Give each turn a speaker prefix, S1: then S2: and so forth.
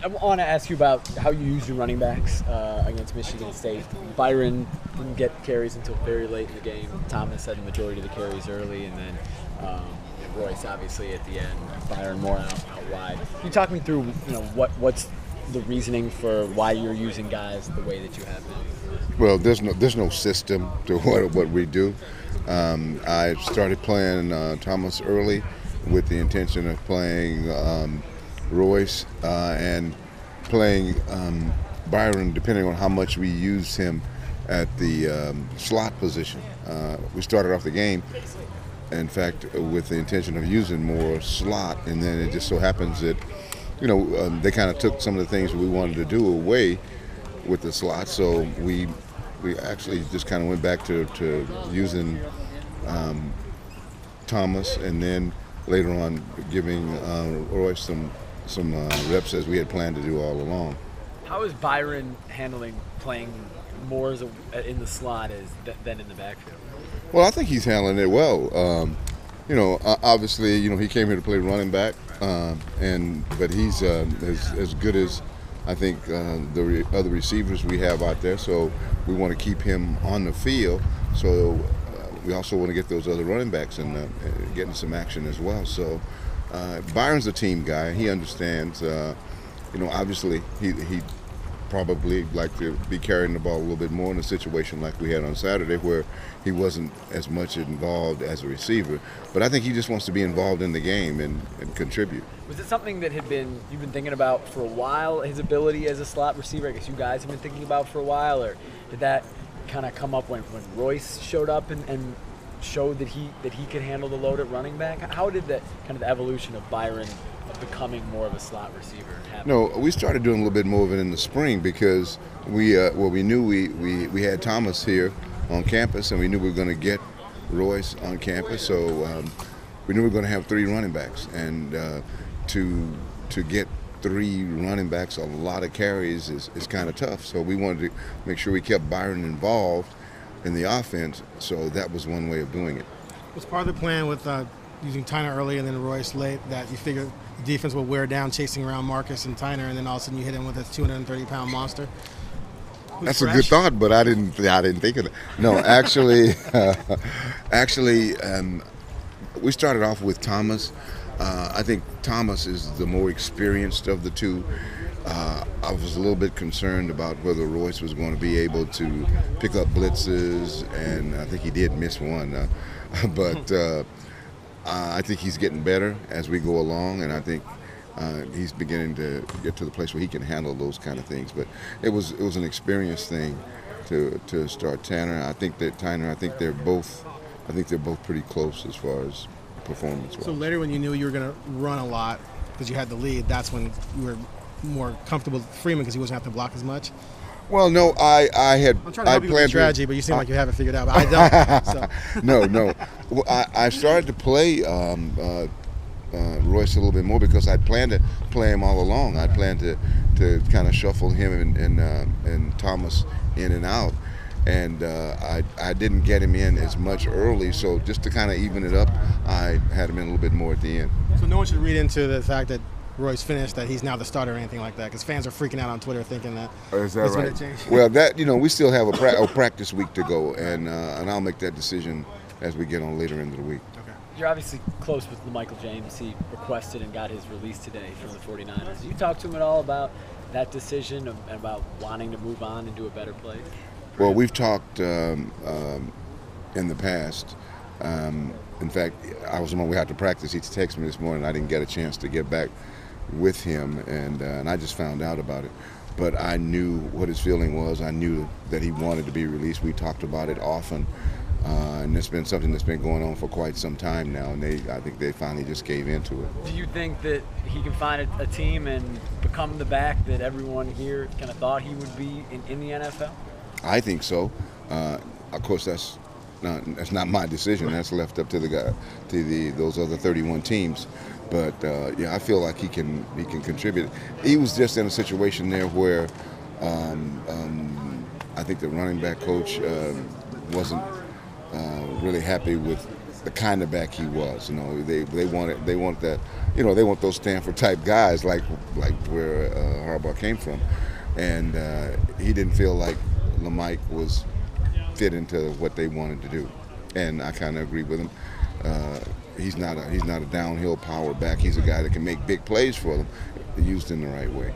S1: I want to ask you about how you use your running backs against Michigan State. Byron didn't get carries until very late in the game. Thomas had the majority of the carries early, and then Royce obviously at the end. Byron more out wide. Can you talk me through what's the reasoning for why you're using guys the way that you have been?
S2: Well, there's no system to what we do. I started playing Thomas early with the intention of playing Royce and playing Byron, depending on how much we use him at the slot position. We started off the game, in fact, with the intention of using more slot, and then it just so happens that they kind of took some of the things we wanted to do away with the slot, so we actually just kind of went back to using Thomas, and then later on giving Royce some reps as we had planned to do all along.
S1: How is Byron handling playing more in the slot than in the backfield?
S2: Well, I think he's handling it well. Obviously, he came here to play running back, but he's as good as I think the other receivers we have out there. So we want to keep him on the field. So we also want to get those other running backs and getting some action as well. So Byron's a team guy. He understands. Obviously he probably like to be carrying the ball a little bit more in a situation like we had on Saturday where he wasn't as much involved as a receiver. But I think he just wants to be involved in the game and contribute.
S1: Was it something that you've been thinking about for a while, his ability as a slot receiver? I guess you guys have been thinking about for a while, or did that kind of come up when Royce showed up and showed that he could handle the load at running back? How did that kind of the evolution of Byron becoming more of a slot receiver happen?
S2: No, we started doing a little bit more of it in the spring because we knew we had Thomas here on campus, and we knew we were going to get Royce on campus, so we knew we were going to have three running backs, and to get three running backs, a lot of carries is kind of tough. So we wanted to make sure we kept Byron involved in the offense, so that was one way of doing it.
S3: Was part of the plan with using Tyner early and then Royce late that you figured the defense will wear down chasing around Marcus and Tyner, and then all of a sudden you hit him with a 230-pound monster?
S2: That's fresh? A good thought, but I didn't think of it. No, actually, we started off with Thomas. I think Thomas is the more experienced of the two. I was a little bit concerned about whether Royce was going to be able to pick up blitzes, and I think he did miss one. But I think he's getting better as we go along, and I think he's beginning to get to the place where he can handle those kind of things. But it was an experience thing to start Tanner. I think they're both pretty close as far as performance.
S3: So later, when you knew you were going to run a lot because you had the lead, that's when you were more comfortable with Freeman because he wasn't having to block as much?
S2: Well, no, I had.
S3: I'm trying to help you with the strategy, but you seem like you have it figured out. But I don't. So.
S2: No. Well, I started to play Royce a little bit more because I planned to play him all along. I planned to kind of shuffle him and Thomas in and out, and I didn't get him in as much early. So just to kind of even it up, I had him in a little bit more at the end.
S3: So no one should read into the fact that Royce finished that he's now the starter or anything like that, because fans are freaking out on Twitter thinking that
S2: is that
S3: it's
S2: right?
S3: going to change.
S2: Well, that we still have a practice week to go, and I'll make that decision as we get on later into the week.
S1: Okay. You're obviously close with Michael James. He requested and got his release today from the 49ers. Did you talk to him at all about that decision and about wanting to move on and do a better place?
S2: Well, we've talked in the past. In fact, I was on my way out to practice. He texted me this morning. I didn't get a chance to get back with him, and I just found out about it. But I knew what his feeling was. I knew that he wanted to be released. We talked about it often, and it's been something that's been going on for quite some time now, and I think they finally just gave into it.
S1: Do you think that he can find a team and become the back that everyone here kind of thought he would be in the NFL? I
S2: think so. Of course, that's not my decision. That's left up to those other 31 teams. But I feel like he can contribute. He was just in a situation there where I think the running back coach wasn't really happy with the kind of back he was. You know, they want that, you know, they want those Stanford type guys like where Harbaugh came from, and he didn't feel like LeMike was fit into what they wanted to do, and I kind of agree with him. He's not a downhill power back. He's a guy that can make big plays for them, used in the right way.